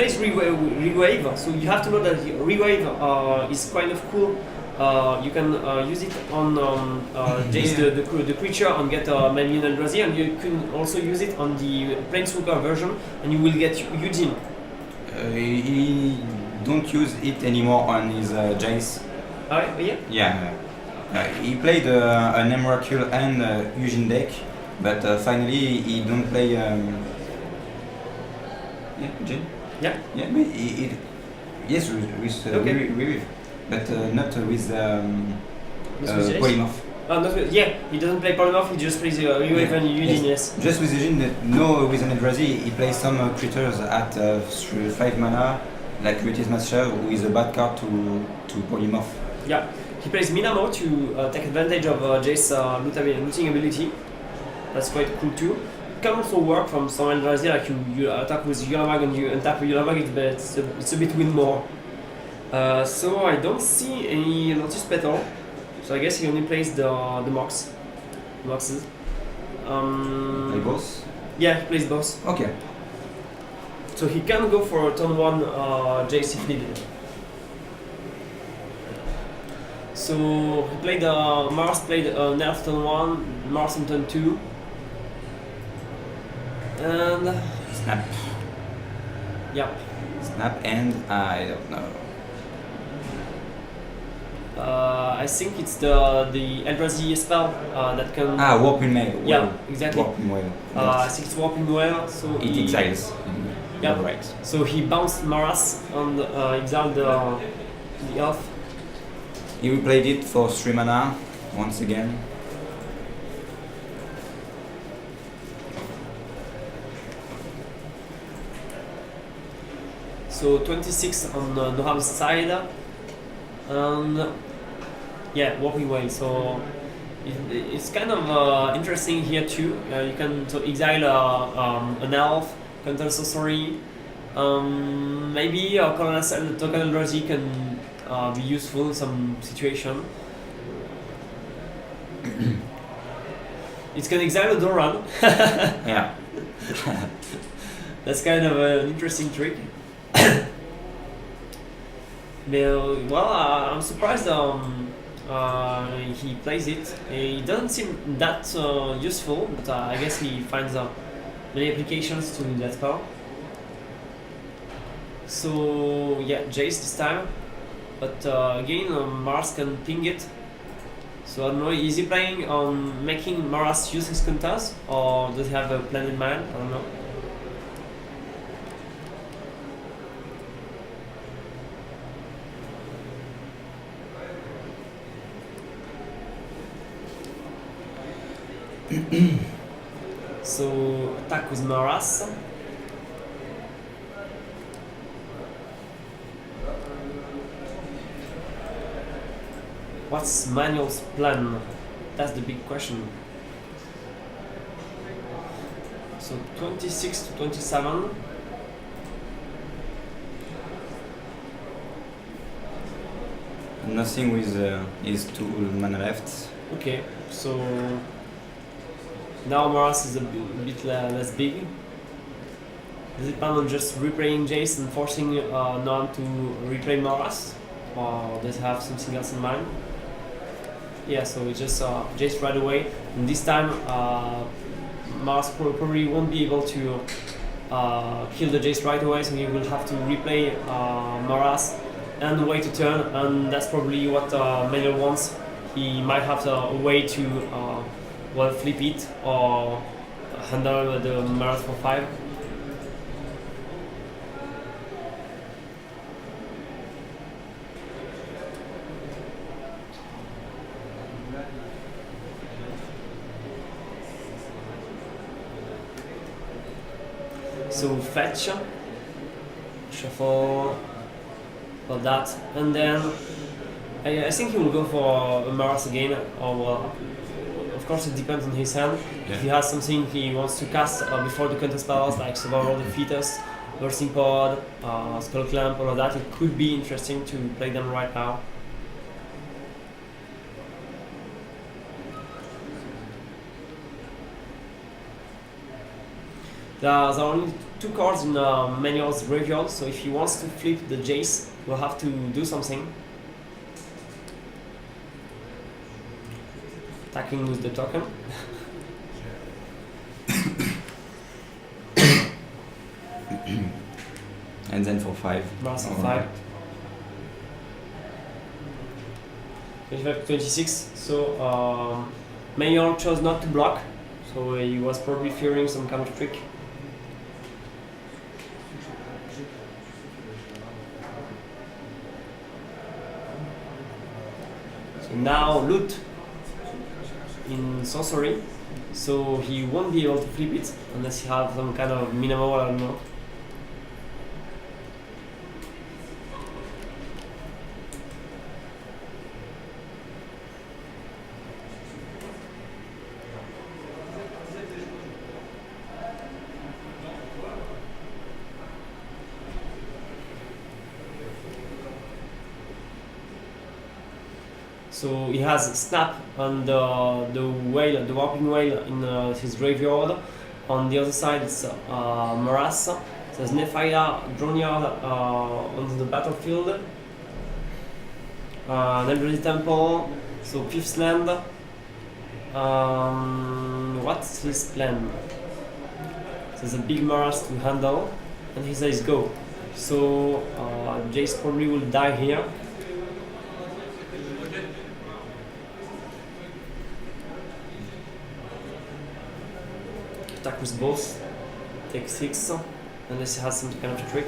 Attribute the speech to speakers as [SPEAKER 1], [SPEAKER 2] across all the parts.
[SPEAKER 1] plays Rewave, so you have to know that Rewave is kind of cool. You can use it on Jace, the creature, and get maybe an eldrazi, and you can also use it on the Planeswalker version, and you will get Eugene.
[SPEAKER 2] He don't use it anymore on his Jace.
[SPEAKER 1] Yeah?
[SPEAKER 2] Yeah. He played an Emrakul and Eugene deck, but finally he don't play. Yeah, Eugene.
[SPEAKER 1] Yeah.
[SPEAKER 2] Yeah, but yes, with Rewave, but not with Polymorph.
[SPEAKER 1] Yeah, he doesn't play Polymorph, he just plays Rewave and Eugene, yes.
[SPEAKER 2] Just with Eugene, no, with an eldrazi, he plays some creatures at 5 mana, like Beauty's Master, who is a bad card to Polymorph.
[SPEAKER 1] Yeah, he plays Minamo to take advantage of Jace's looting ability. That's quite cool too. It can also work from some eldrazi, like you attack with Yulamag and you untap with Yulamag, but it's a bit win more. So I don't see any Lotus Petal, so I guess he only plays the Moxes.
[SPEAKER 2] Play both?
[SPEAKER 1] Yeah, he plays both.
[SPEAKER 2] Okay.
[SPEAKER 1] So he can go for turn 1 Jace if needed. So he played Marath played Nerf turn 1, Marath on turn 2. And
[SPEAKER 2] Snap.
[SPEAKER 1] Yep.
[SPEAKER 2] Snap and I don't know.
[SPEAKER 1] I think it's the eldrazi spell that can.
[SPEAKER 2] Warping Mail.
[SPEAKER 1] Yeah, exactly.
[SPEAKER 2] Warping Mail.
[SPEAKER 1] I think it's Warping Well, so
[SPEAKER 2] it exiles.
[SPEAKER 1] Yeah,
[SPEAKER 2] right.
[SPEAKER 1] So he bounced Marath and exiled the elf.
[SPEAKER 2] He replayed it for 3 mana once again.
[SPEAKER 1] So 26 on Noham's side, and yeah, Warping Whale. So it's kind of interesting here too. You can exile an elf, counter sorcery. Maybe a token eldrazi can be useful in some situation. It can exile a Doran.
[SPEAKER 2] Yeah.
[SPEAKER 1] That's kind of an interesting trick. Well, I'm surprised he plays it. It doesn't seem that useful, but I guess he finds many applications to that spell. So yeah, Jace this time, but again Marath can ping it. So I don't know, is he playing on making Marath use his counters, or does he have a plan in mind? I don't know. So attack with Marath. What's Manuel's plan? That's the big question. So 26 to 27.
[SPEAKER 2] Nothing with his 2 mana left.
[SPEAKER 1] Okay, so now Marath is a bit less big. Does it plan on just replaying Jace and forcing Noham to replay Marath? Or does he have something else in mind? Yeah, so it's just Jace right away. And this time Marath probably won't be able to kill the Jace right away, so he will have to replay Marath and wait a turn, and that's probably what Manuel wants. He might have a way to flip it or handle the Marath for 5. So fetch, shuffle for that, and then I think he will go for a Marath again, or well, of course it depends on his hand.
[SPEAKER 2] Yeah.
[SPEAKER 1] If he has something he wants to cast before the counter spells, like Survival of the Fittest, Bursting Pod, Skull Clamp, all of that, it could be interesting to play them right now. There are only 2 cards in Manuel's graveyard, so if he wants to flip the Jace, we'll have to do something. Attacking with the token.
[SPEAKER 2] And then for 5.
[SPEAKER 1] Marath for 5. 25 to 26, so Manuel chose not to block, so he was probably fearing some kind of trick. So now loot in sorcery, so he won't be able to flip it unless he have some kind of minimal, I don't know. So he has Snap and the whale, the warping whale in his graveyard. On the other side it's Marath. There's Nephaya, Dronyard on the battlefield. Eldrazi Temple, so 5th land. What's his plan? There's a big Marath to handle, and he says go. So Jace probably will die here. Attack with both, take 6, unless he has some kind of trick.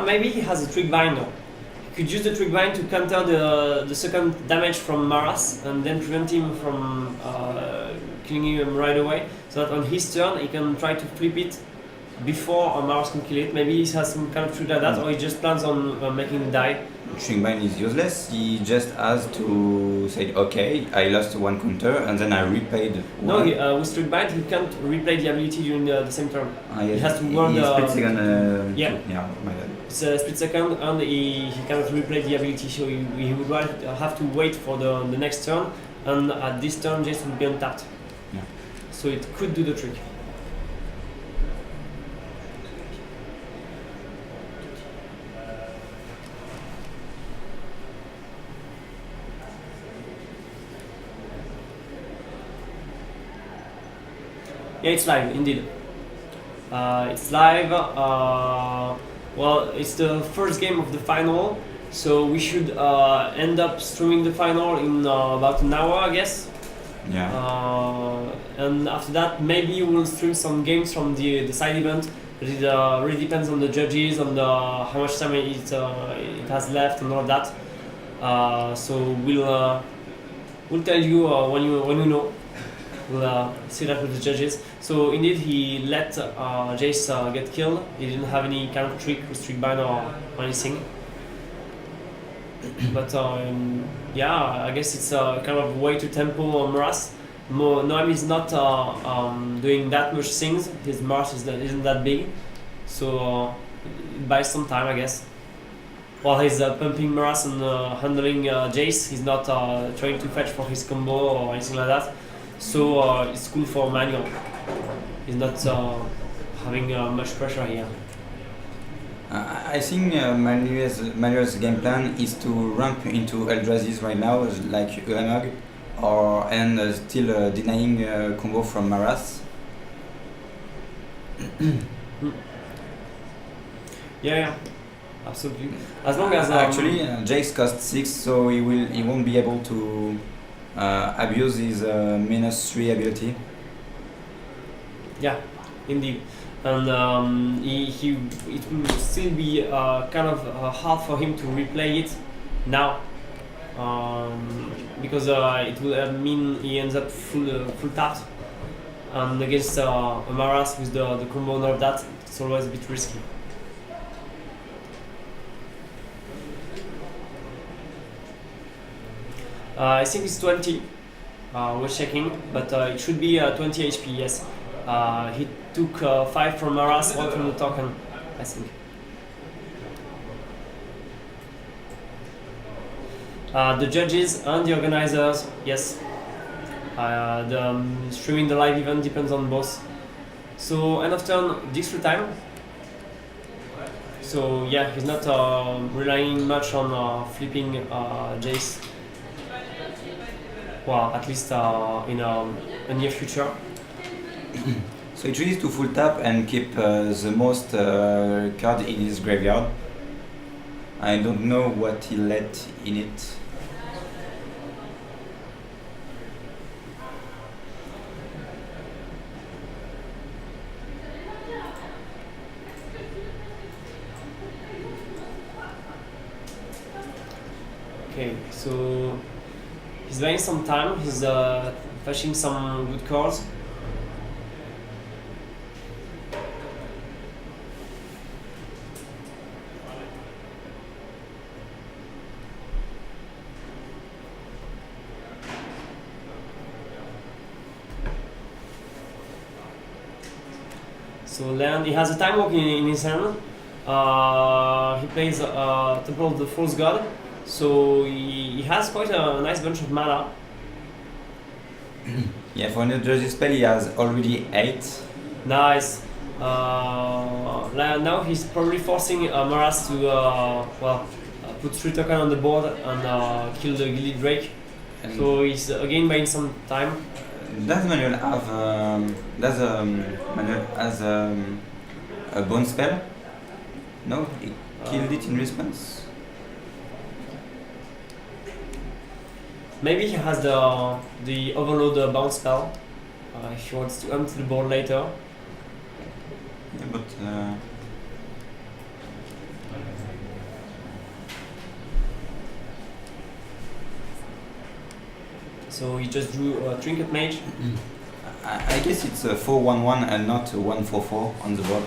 [SPEAKER 1] Maybe he has a trick bind. He could use the trick bind to counter the second damage from Marath and then prevent him from killing him right away, so that on his turn he can try to flip it before Marath can kill it. Maybe he has some kind of trick like that, or he just plans on making it die.
[SPEAKER 2] Trick bind is useless. He just has to say, okay, I lost 1 counter and then I repaid 1.
[SPEAKER 1] No, with trick bind he can't replay the ability during the same turn.
[SPEAKER 2] Yes.
[SPEAKER 1] He has to warn the
[SPEAKER 2] split second.
[SPEAKER 1] yeah,
[SPEAKER 2] my bad.
[SPEAKER 1] it's a split second, and he cannot replay the ability, so he would have to wait for the next turn, and at this turn Jace will be untapped.
[SPEAKER 2] Yeah.
[SPEAKER 1] So it could do the trick. Yeah, it's live, indeed. It's live. Well, it's the first game of the final, so we should end up streaming the final in about an hour, I guess.
[SPEAKER 2] Yeah.
[SPEAKER 1] And after that, maybe we'll stream some games from the side event. But it really depends on the judges, on how much time it has left, and all of that. So we'll tell you when we know. We'll see that with the judges. So indeed, he let Jace get killed. He didn't have any kind of trick with trick bind or anything. But yeah, I guess it's a kind of way to tempo Marath. Noham is not doing that much things. His Marath isn't that big, so it buys some time, I guess. While he's pumping Marath and handling Jace, he's not trying to fetch for his combo or anything like that. So it's cool for Manuel. He's not having much pressure here.
[SPEAKER 2] I think Manuel's game plan is to ramp into Eldrazi's right now, like Ulamog, and still denying combo from Marath.
[SPEAKER 1] Yeah, absolutely. As long as
[SPEAKER 2] actually Jace costs 6, so he won't be able to abuse his -3 ability.
[SPEAKER 1] Yeah, indeed. And it will still be kind of hard for him to replay it now, because it will mean he ends up full tapped, and against Marath with the combo and all of that, it's always a bit risky. I think it's 20. We're checking, but it should be 20 HP. Yes. He took 5 from Marath, 1 from the token, I think. The judges and the organizers, yes. The streaming the live event depends on both. So end of turn, D3 time. So yeah, he's not relying much on flipping Jace. Well, at least in a near future.
[SPEAKER 2] So he tries to full tap and keep the most card in his graveyard. I don't know what he let in it.
[SPEAKER 1] Okay, so he's buying some time, he's fetching some good cards. So land, he has a time walk in his hand. He plays Temple of the False God. So he has quite a nice bunch of mana.
[SPEAKER 2] Yeah, for an eldrazi spell he has already 8.
[SPEAKER 1] Nice. Now he's probably forcing Marath to put 3 tokens on the board and kill the Gilded Drake. And so he's again buying some time.
[SPEAKER 2] Does Manuel have Manuel has a bone spell? No, he killed it in response.
[SPEAKER 1] Maybe he has the overload bounce spell if he wants to empty the board later.
[SPEAKER 2] Yeah, but
[SPEAKER 1] so he just drew a Trinket Mage.
[SPEAKER 2] I guess it's a 4-1-1 and not a 1-4-4 on the board.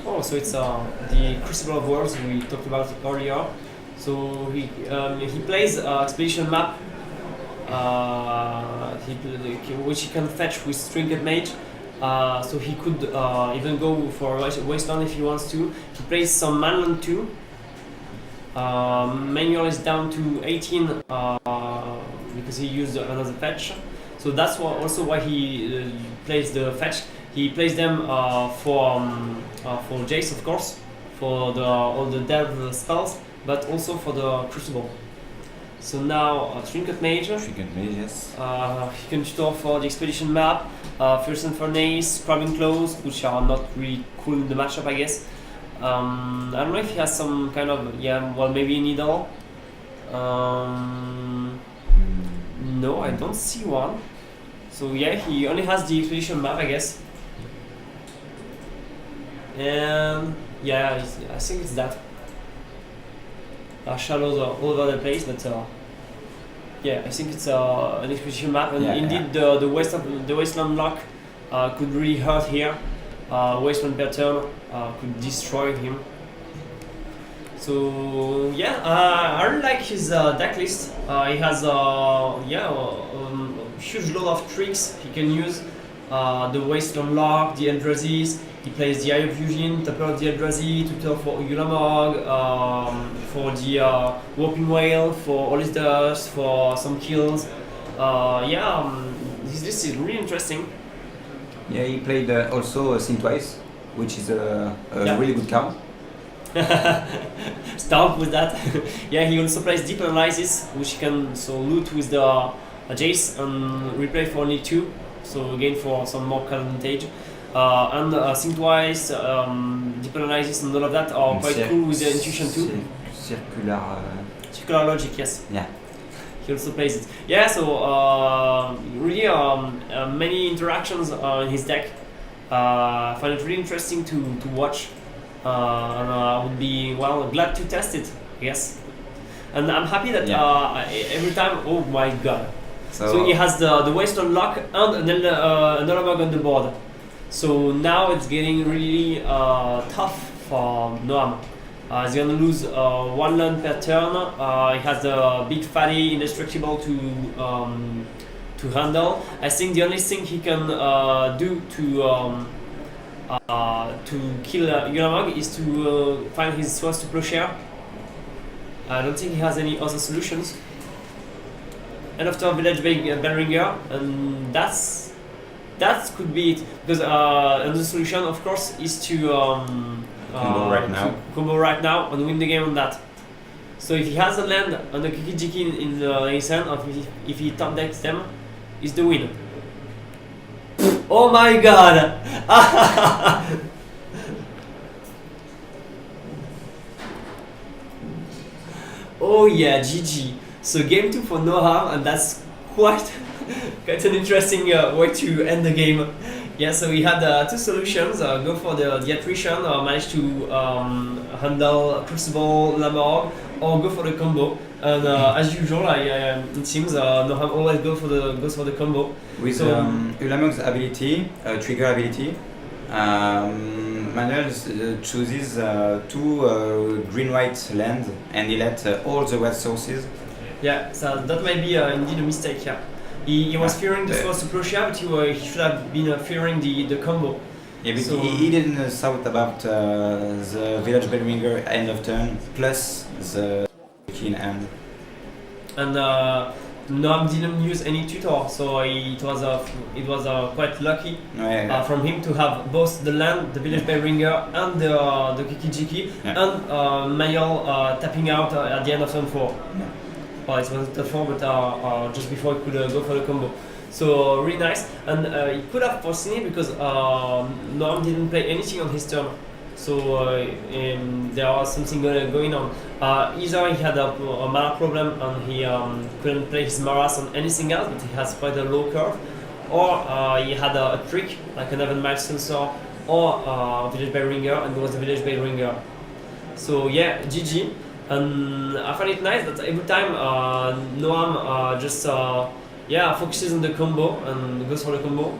[SPEAKER 1] Oh, so it's the Crucible of Worlds we talked about earlier. So he plays Expedition Map, which he can fetch with Trinket Mage. So he could even go for Wasteland if he wants to. He plays some Manland too. Manuel is down to 18 because he used another fetch. So that's also why he plays the fetch. He plays them for Jace, of course, for all the dev spells, but also for the Crucible. So now Trinket Mage.
[SPEAKER 2] Trinket Mage, yes.
[SPEAKER 1] He can tutor for the Expedition Map, Fierce and Furnace, Crabbing Claws, which are not really cool in the matchup, I guess. I don't know if he has some kind of, maybe a Needle. No, I don't see one. So yeah, he only has the Expedition Map, I guess. And yeah, I think it's that. Shadows are all over the place, but yeah, I think it's an Expedition Map, and indeed the Wasteland lock could really hurt here. Wasteland per turn could destroy him. So yeah, I really like his deck list. He has a huge load of tricks he can use. The Wasteland lock, the Eldrazi's. He plays the Eye of Eugene, Tapper of the Eldrazi, tutor for Yulamog, for the Warping Whale, for all his dust, for some kills. His list is really interesting.
[SPEAKER 2] Yeah, he played also Sin Twice, which is a really good card.
[SPEAKER 1] Stop with that. Yeah, he also plays Deep Analysis, which he can loot with the Jace and replay for only 2, so again for some more card advantage. And Think Twice, Deep Analysis and all of that are quite cool with the Intuition too. Circular Logic, yes.
[SPEAKER 2] Yeah.
[SPEAKER 1] He also plays it. Yeah, so really many interactions in his deck. I find it really interesting to watch. And I would be glad to test it, I guess. And I'm happy that every time, oh my god. So he has the Wasteland lock and then another mug on the board. So now it's getting really tough for Noham. He's gonna lose 1 land per turn. He has the big fatty indestructible to handle. I think the only thing he can do to kill Yulamog is to find his Swords to Plowshare I don't think he has any other solutions. And after Village Bellringer, and that could be it. Because another solution, of course, is to combo right now and win the game on that. So if he has a land and a Kiki in his hand, or if he top decks them, is the win. Oh my god! Oh yeah, GG. So game 2 for Noham, and that's quite an interesting way to end the game. Yeah, so we had two solutions, go for the attrition, manage to handle Crucible, Le Marec, or go for the combo. And as usual, it seems Noham always goes for the combo.
[SPEAKER 2] With
[SPEAKER 1] so,
[SPEAKER 2] le Marc's ability, trigger ability, Manuel chooses two green-white land, and he let all the red sources.
[SPEAKER 1] Yeah, so that might be indeed a mistake. Yeah, he was fearing the first Prussia, but he should have been fearing the combo.
[SPEAKER 2] Yeah, but so, he didn't thought about the Village Bellringer end of turn plus the King hand.
[SPEAKER 1] And Noham didn't use any tutor, so it was quite lucky from him to have both the land, the Village Bellringer, and the Kiki and Manuel tapping out at the end of turn 4.
[SPEAKER 2] Yeah.
[SPEAKER 1] Well, it wasn't turn 4, but just before he could go for the combo. So really nice, and he could have foreseen it because Noham didn't play anything on his turn. So there was something going on. Either he had a mana problem and he couldn't play his Marath on anything else, but he has quite a low curve, or he had a trick like an Even Mild Sensor or Village Bellringer, and it was the Village Bellringer. So yeah, GG. And I find it nice that every time Noham just focuses on the combo and goes for the combo.